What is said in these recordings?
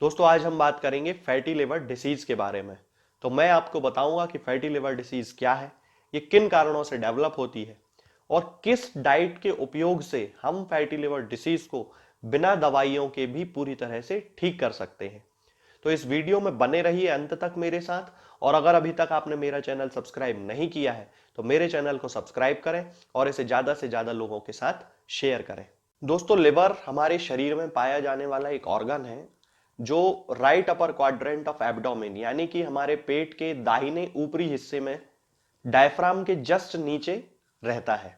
दोस्तों आज हम बात करेंगे फैटी लिवर डिसीज के बारे में। तो मैं आपको बताऊंगा कि फैटी लिवर डिसीज क्या है, ये किन कारणों से डेवलप होती है और किस डाइट के उपयोग से हम फैटी लिवर डिसीज को बिना दवाइयों के भी पूरी तरह से ठीक कर सकते हैं। तो इस वीडियो में बने रहिए अंत तक मेरे साथ। और अगर अभी तक आपने मेरा चैनल सब्सक्राइब नहीं किया है तो मेरे चैनल को सब्सक्राइब करें और इसे ज्यादा से ज्यादा लोगों के साथ शेयर करें। दोस्तों लिवर हमारे शरीर में पाया जाने वाला एक ऑर्गन है जो right upper quadrant of abdomen यानी कि हमारे पेट के दाहिने ऊपरी हिस्से में डायफ्राम के जस्ट नीचे रहता है।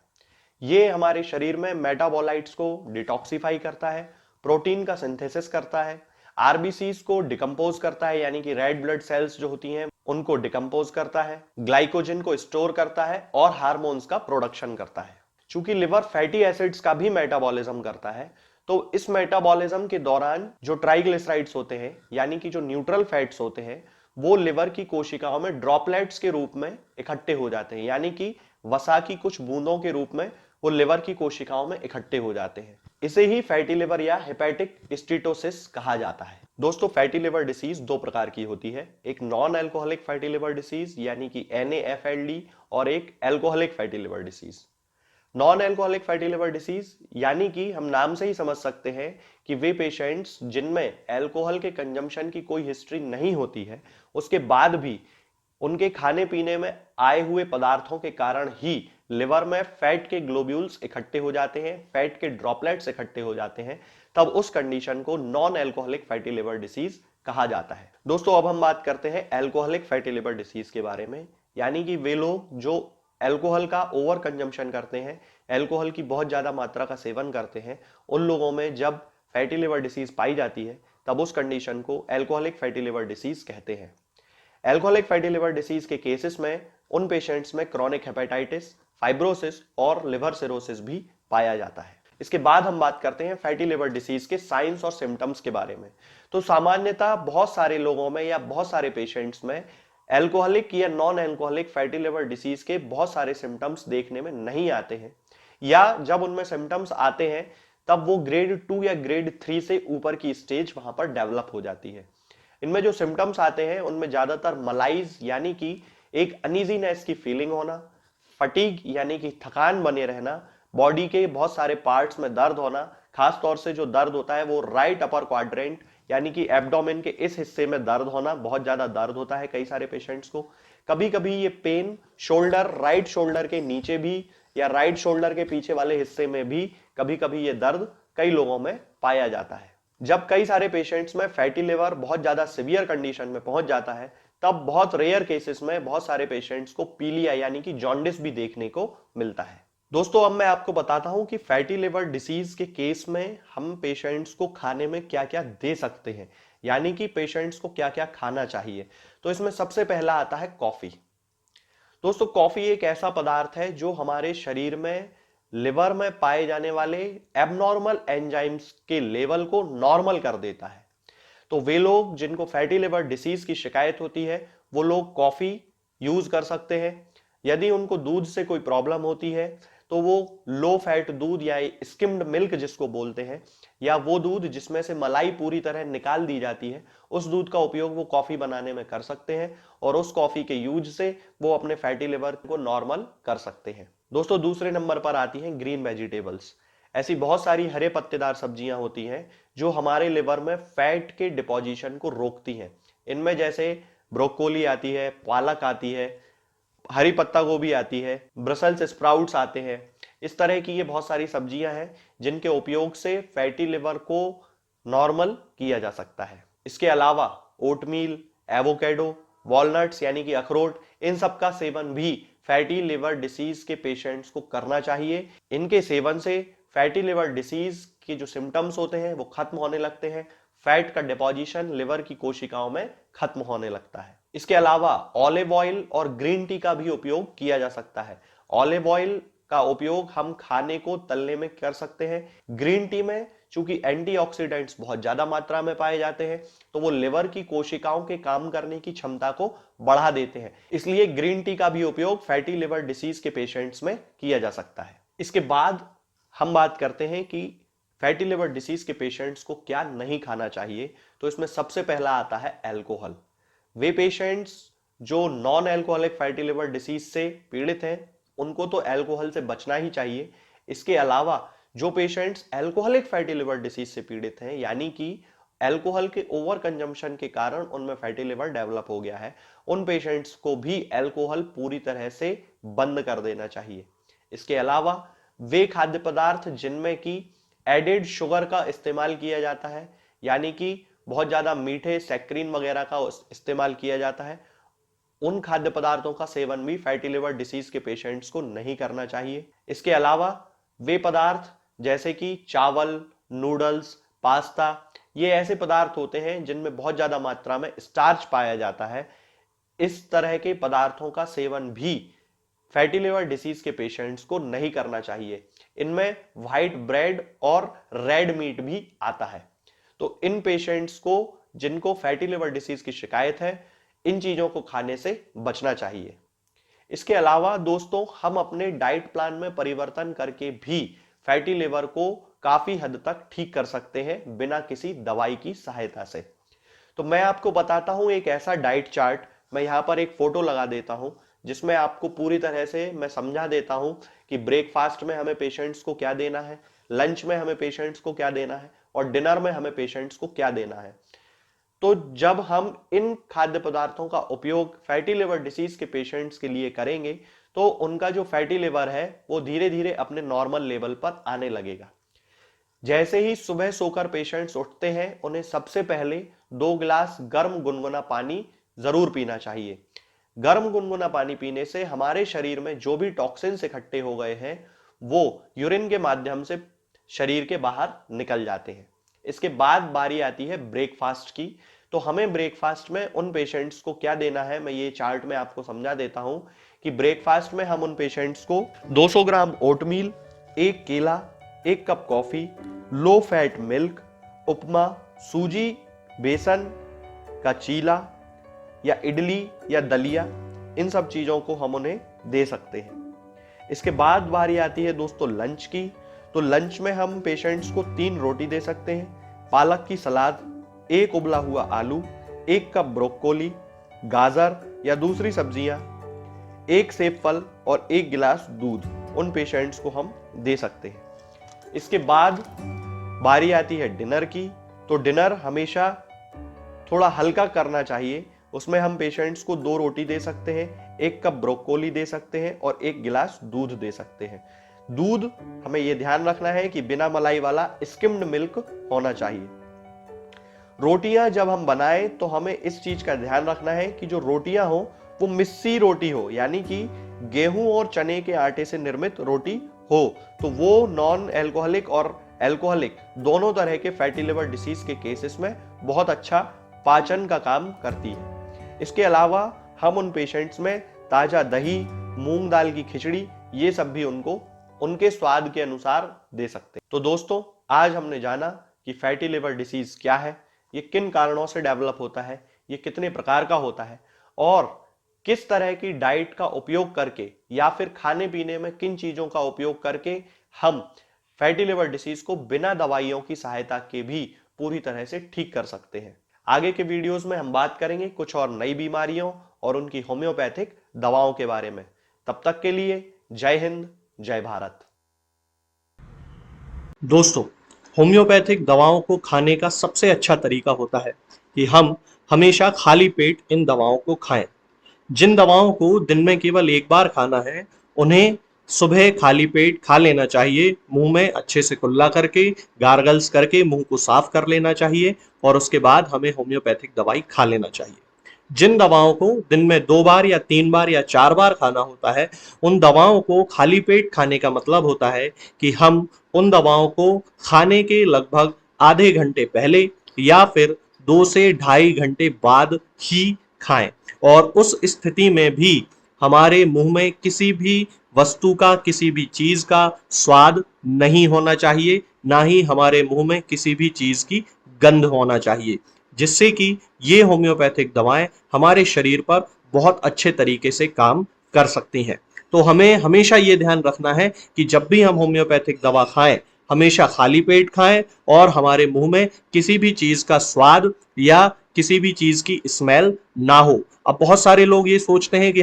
ये हमारे शरीर में मेटाबोलाइट्स को डिटॉक्सिफाई करता है, प्रोटीन का सिंथेसिस करता है, आरबीसीज को डिकम्पोज करता है यानी कि रेड ब्लड सेल्स जो होती हैं उनको डिकम्पोज करता है, ग्लाइकोजन को स्टोर करता है और हार्मोन्स का प्रोडक्शन करता है। चूंकि लिवर फैटी एसिड्स का भी मेटाबॉलिज्म करता है तो इस मेटाबॉलिज्म के दौरान जो ट्राइग्लिसराइड्स होते हैं यानी कि जो न्यूट्रल फैट्स होते हैं वो लिवर की कोशिकाओं में ड्रॉपलेट्स के रूप में इकट्ठे हो जाते हैं यानी कि वसा की कुछ बूंदों के रूप में वो लिवर की कोशिकाओं में इकट्ठे हो जाते हैं। इसे ही फैटी लिवर या हेपेटिक स्टीटोसिस कहा जाता है। दोस्तों फैटी लिवर डिसीज दो प्रकार की होती है, एक non alcoholic fatty liver disease यानी कि NAFLD और एक alcoholic fatty liver disease. Non alcoholic fatty liver disease यानी कि हम नाम से ही समझ सकते हैं कि वे पेशेंट्स जिनमें एल्कोहल के कंजम्पशन की कोई हिस्ट्री नहीं होती है, उसके बाद भी उनके खाने पीने में आए हुए पदार्थों के कारण ही लिवर में फैट के ग्लोब्यूल्स इकट्ठे हो जाते हैं, फैट के ड्रॉपलेट्स इकट्ठे हो जाते हैं, तब उस कंडीशन को non alcoholic fatty liver disease कहा जाता है। दोस्तों अब हम बात करते हैं एल्कोहलिक फैटी लिवर डिसीज के बारे में, यानी कि वे लोग जो एल्कोहल का ओवर कंजम्पशन करते हैं, एल्कोहल की बहुत ज्यादा मात्रा का सेवन करते हैं, उन लोगों में जब फैटी लिवर डिसीज पाई जाती है तब उस कंडीशन को एल्कोहलिक फैटी लिवर डिसीज कहते हैं। एल्कोहलिक फैटी लिवर डिसीज के केसेस में उन पेशेंट्स में क्रॉनिक हेपेटाइटिस, फाइब्रोसिस और लिवर सिरोसिस भी पाया जाता है। इसके बाद हम बात करते हैं फैटी लिवर डिसीज के साइंस और सिम्टम्स के बारे में। तो सामान्यतः बहुत सारे लोगों में या बहुत सारे पेशेंट्स में एल्कोहलिक या non alcoholic fatty liver disease के बहुत सारे सिम्टम्स देखने में नहीं आते हैं, या जब उनमें सिम्टम्स आते हैं तब वो ग्रेड 2 या ग्रेड 3 से ऊपर की स्टेज वहां पर डेवलप हो जाती है। इनमें जो सिम्टम्स आते हैं उनमें ज्यादातर मलाइज यानी कि एक अनइजीनेस की फीलिंग होना, फटीग यानी कि थकान बने रहना, बॉडी के बहुत सारे पार्ट्स में दर्द होना, खास तौर से जो दर्द होता है वो राइट अपर क्वाड्रेंट यानी कि एब्डोमेन के इस हिस्से में दर्द होना, बहुत ज्यादा दर्द होता है कई सारे पेशेंट्स को। कभी कभी ये पेन शोल्डर, राइट शोल्डर के नीचे भी या राइट शोल्डर के पीछे वाले हिस्से में भी कभी कभी ये दर्द कई लोगों में पाया जाता है। जब कई सारे पेशेंट्स में फैटी लिवर बहुत ज्यादा सिवियर कंडीशन में पहुंच जाता है तब बहुत रेयर केसेस में बहुत सारे पेशेंट्स को पीलिया यानी कि जॉन्डिस भी देखने को मिलता है। दोस्तों अब मैं आपको बताता हूं कि फैटी लिवर डिसीज के केस में हम पेशेंट्स को खाने में क्या क्या दे सकते हैं, यानी कि पेशेंट्स को क्या क्या खाना चाहिए। तो इसमें सबसे पहला आता है कॉफी। दोस्तों कॉफी एक ऐसा पदार्थ है जो हमारे शरीर में लिवर में पाए जाने वाले एबनॉर्मल एंजाइम्स के लेवल को नॉर्मल कर देता है। तो वे लोग जिनको फैटी लिवर डिसीज की शिकायत होती है वो लोग कॉफी यूज कर सकते हैं। यदि उनको दूध से कोई प्रॉब्लम होती है तो वो लो फैट दूध या स्किम्ड मिल्क जिसको बोलते हैं, या वो दूध जिसमें से मलाई पूरी तरह निकाल दी जाती है, उस दूध का उपयोग वो कॉफी बनाने में कर सकते हैं और उस कॉफी के यूज से वो अपने फैटी लिवर को नॉर्मल कर सकते हैं। दोस्तों दूसरे नंबर पर आती हैं ग्रीन वेजिटेबल्स। ऐसी बहुत सारी हरे पत्तेदार सब्जियां होती हैं जो हमारे लिवर में फैट के डिपोजिशन को रोकती हैं। इनमें जैसे ब्रोकोली आती है, पालक आती है, हरी पत्ता गोभी आती है, ब्रसेल्स स्प्राउट्स आते हैं। इस तरह की ये बहुत सारी सब्जियां हैं जिनके उपयोग से फैटी लिवर को नॉर्मल किया जा सकता है। इसके अलावा ओटमील, एवोकेडो, वॉलनट्स यानी कि अखरोट, इन सब का सेवन भी फैटी लिवर डिसीज के पेशेंट्स को करना चाहिए। इनके सेवन से फैटी लिवर डिसीज के जो सिम्टम्स होते हैं वो खत्म होने लगते हैं, फैट का डिपोजिशन लिवर की कोशिकाओं में खत्म होने लगता है। इसके अलावा ऑलिव ऑयल और ग्रीन टी का भी उपयोग किया जा सकता है। ऑलिव ऑयल का उपयोग हम खाने को तलने में कर सकते हैं। ग्रीन टी में चूंकि एंटीऑक्सीडेंट्स बहुत ज्यादा मात्रा में पाए जाते हैं तो वो लिवर की कोशिकाओं के काम करने की क्षमता को बढ़ा देते हैं, इसलिए ग्रीन टी का भी उपयोग फैटी लिवर डिसीज के पेशेंट्स में किया जा सकता है। इसके बाद हम बात करते हैं कि फैटी लिवर डिसीज के पेशेंट्स को क्या नहीं खाना चाहिए, तो इसमें सबसे पहला आता है अल्कोहल। वे पेशेंट्स जो non alcoholic fatty liver disease से पीड़ित हैं उनको तो अल्कोहल से बचना ही चाहिए। इसके अलावा जो patients alcoholic fatty liver disease से पीड़ित हैं, यानी कि अल्कोहल के ओवर कंजम्पशन के कारण उनमें फैटी लिवर डेवलप हो गया है, उन पेशेंट्स को भी अल्कोहल पूरी तरह से बंद कर देना चाहिए। इसके अलावा वे खाद्य पदार्थ जिनमें की एडेड शुगर का इस्तेमाल किया जाता है, यानी कि बहुत ज्यादा मीठे सैक्रीन वगैरह का इस्तेमाल किया जाता है, उन खाद्य पदार्थों का सेवन भी फैटी लिवर डिसीज के पेशेंट्स को नहीं करना चाहिए। इसके अलावा वे पदार्थ जैसे कि चावल, नूडल्स, पास्ता, ये ऐसे पदार्थ होते हैं जिनमें बहुत ज्यादा मात्रा में स्टार्च पाया जाता है। इस तरह के पदार्थों का सेवन भी फैटी लिवर डिसीज के पेशेंट्स को नहीं करना चाहिए। इनमें व्हाइट ब्रेड और रेड मीट भी आता है। तो इन पेशेंट्स को जिनको फैटी लिवर डिसीज की शिकायत है, इन चीजों को खाने से बचना चाहिए। इसके अलावा दोस्तों, हम अपने डाइट प्लान में परिवर्तन करके भी फैटी लिवर को काफी हद तक ठीक कर सकते हैं बिना किसी दवाई की सहायता से। तो मैं आपको बताता हूं एक ऐसा डाइट चार्ट, मैं यहां पर एक फोटो लगा देता हूं जिसमें आपको पूरी तरह से मैं समझा देता हूं कि ब्रेकफास्ट में हमें पेशेंट्स को क्या देना है, लंच में हमें पेशेंट्स को क्या देना है और डिनर में हमें पेशेंट्स को क्या देना है। तो जब हम इन खाद्य पदार्थों का उपयोग फैटी लिवर डिसीज के पेशेंट्स के लिए करेंगे तो उनका जो फैटी लिवर है वो धीरे धीरे अपने नॉर्मल लेवल पर आने लगेगा। जैसे ही सुबह सोकर पेशेंट्स उठते हैं, उन्हें सबसे पहले 2 गिलास गर्म गुनगुना पानी जरूर पीना चाहिए। गर्म गुनगुना पानी पीने से हमारे शरीर में जो भी टॉक्सिन्स इकट्ठे हो गए हैं वो यूरिन के माध्यम से शरीर के बाहर निकल जाते हैं। इसके बाद बारी आती है ब्रेकफास्ट की। तो हमें ब्रेकफास्ट में उन पेशेंट्स को क्या देना है, मैं ये चार्ट में आपको समझा देता हूं कि ब्रेकफास्ट में हम उन पेशेंट्स को 200 ग्राम ओटमील, 1 केला, 1 cup coffee, low fat milk, upma, सूजी, बेसन का चीला या इडली या दलिया, इन सब चीजों को हम उन्हें दे सकते हैं। इसके बाद बारी आती है दोस्तों लंच की। तो लंच में हम पेशेंट्स को 3 रोटी दे सकते हैं, पालक की सलाद, 1 उबला हुआ आलू, 1 कप ब्रोकोली, गाजर या दूसरी सब्जियां, 1 सेब फल और 1 गिलास दूध उन पेशेंट्स को हम दे सकते हैं। इसके बाद बारी आती है डिनर की। तो डिनर हमेशा थोड़ा हल्का करना चाहिए। उसमें हम पेशेंट्स को 2 रोटी दे सकते हैं, 1 कप ब्रोकोली दे सकते हैं और 1 गिलास दूध दे सकते हैं। दूध हमें यह ध्यान रखना है कि बिना मलाई वाला स्किम्ड मिल्क होना चाहिए। रोटियां जब हम बनाएं तो हमें इस चीज का ध्यान रखना है कि जो रोटियां हो वो मिस्सी रोटी हो, यानी कि गेहूं और चने के आटे से निर्मित रोटी हो। तो वो नॉन अल्कोहलिक और अल्कोहलिक दोनों तरह के फैटी लिवर डिसीज के केसेस में बहुत अच्छा पाचन का काम करती है। इसके अलावा हम उन पेशेंट्स में ताजा दही, मूंग दाल की खिचड़ी, ये सब भी उनको उनके स्वाद के अनुसार दे सकते हैं। तो दोस्तों, आज हमने जाना कि फैटी लिवर डिसीज क्या है, ये किन कारणों से डेवलप होता है, ये कितने प्रकार का होता है और किस तरह की डाइट का उपयोग करके या फिर खाने पीने में किन चीजों का उपयोग करके हम फैटी लिवर डिसीज को बिना दवाइयों की सहायता के भी पूरी तरह से ठीक कर सकते हैं। आगे के वीडियोस में हम बात करेंगे कुछ और नई बीमारियों और उनकी होम्योपैथिक दवाओं के बारे में। तब तक के लिए जय हिंद, जय भारत। दोस्तों, होम्योपैथिक दवाओं को खाने का सबसे अच्छा तरीका होता है कि हम हमेशा खाली पेट इन दवाओं को खाएं। जिन दवाओं को दिन में केवल एक बार खाना है, उन्हें सुबह खाली पेट खा लेना चाहिए। मुंह में अच्छे से कुल्ला करके, गार्गल्स करके मुंह को साफ कर लेना चाहिए और उसके बाद हमें होम्योपैथिक दवाई खा लेना चाहिए। जिन दवाओं को दिन में 2 बार या 3 बार या 4 बार खाना होता है, उन दवाओं को खाली पेट खाने का मतलब होता है कि हम उन दवाओं को खाने के लगभग आधे घंटे पहले या फिर 2 से ढाई घंटे बाद ही खाएं। और उस स्थिति में भी हमारे मुंह में किसी भी वस्तु का, किसी भी चीज का स्वाद नहीं होना चाहिए, ना ही हमारे मुंह में किसी भी चीज की गंध होना चाहिए, जिससे कि ये होम्योपैथिक दवाएं हमारे शरीर पर बहुत अच्छे तरीके से काम कर सकती हैं। तो हमें हमेशा ये ध्यान रखना है कि जब भी हम होम्योपैथिक दवा खाएं हमेशा खाली पेट खाएं और हमारे मुंह में किसी भी चीज का स्वाद या किसी भी चीज की स्मेल ना हो। अब बहुत सारे लोग ये सोचते हैं कि